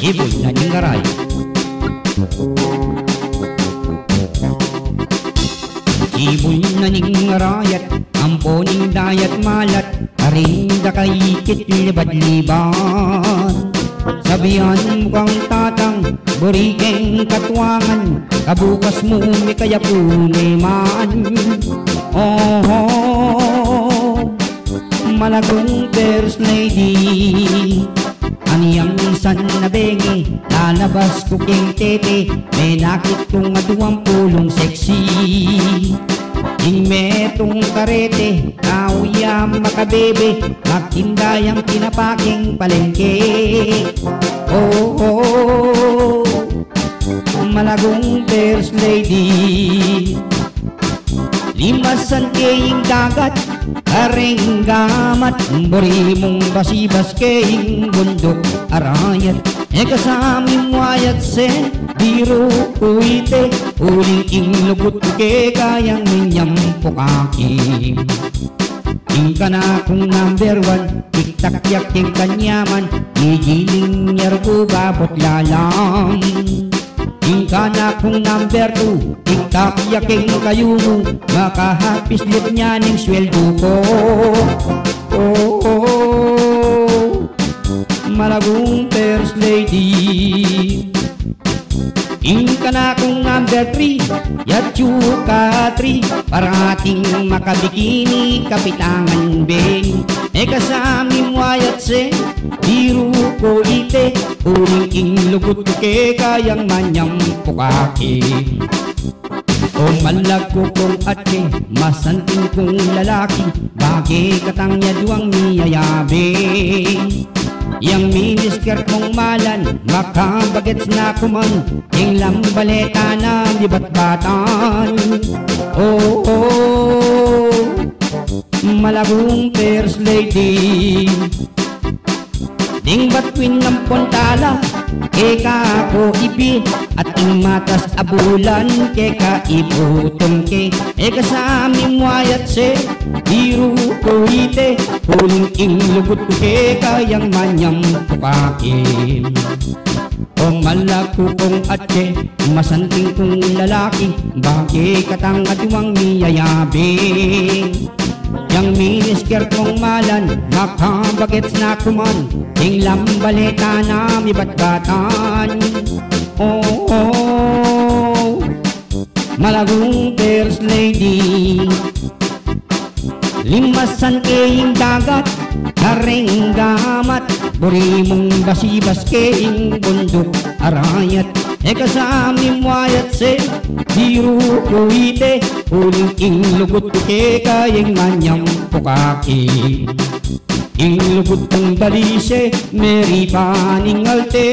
Iboy na ninggaray. Iboy na ningarayat, amponing dayat malat, arinda kaikit libad-liban. Sabihan mo kang tatang, burigeng katwangan, kabukas mo may kaya puneman. Oh, malagong first lady, aniyang minsan na bengi, lalabas ko king tete, may nakit kong aduang pulong sexy. Ing metong karete, nauyam makabebe, magtindayang pinapaking palengke. Oh, malagong first lady, limasan kayong dagat, aring gamat, buri mong basibas kayong bundok arayat. Eka sa aming wayat se, biro uite, uling ing lubot ke kayang minyam pokaki. Ing ka na kung number one, tiktak yak king kanyaman, igiling nyargo babot lalang. Ing ka na kung number two, tiktak yak king kayuno, makahapislit niya ning sweldo ko. Oh, malagong first lady. Ing ka na kung number 3, yatsu ka 3, parating makabikini kapitangan beng. Eka sa aming wayat se, biro ko ite, uling ing lugot ke kayang manyang pukaki. O malag ko kong ate, masanting kong lalaki, bagay katangya duwang niyayabe. Yang miniskirt mong malan, makabagets na kuman, yung lambaleta na libat-batan. Oh, oh, malagong first lady, ding batwin ng pontala, eka ko ibi, at ing matas abulan, keka ibutong ke. Eka sa aming wayat se, biro ko ite, huling ing lugot ko ke kayang manyang pukakin. O malaku kong ate, masanting kong lalaki, bagay katangatuang niyayabing. Yang miniskirt mong malan, makabagets na kuman, ing lambaleta na mibat-batan. Oh, oh, malagong first lady, limasan kayong dagat, karing gamat, buri mong basibas kayong bundok arayat. Eka sa aming wayat se, biro ko ite, uling ing lugot ko ke kayang manyang pukaki. Ing lugot kong balise, meri paning alte.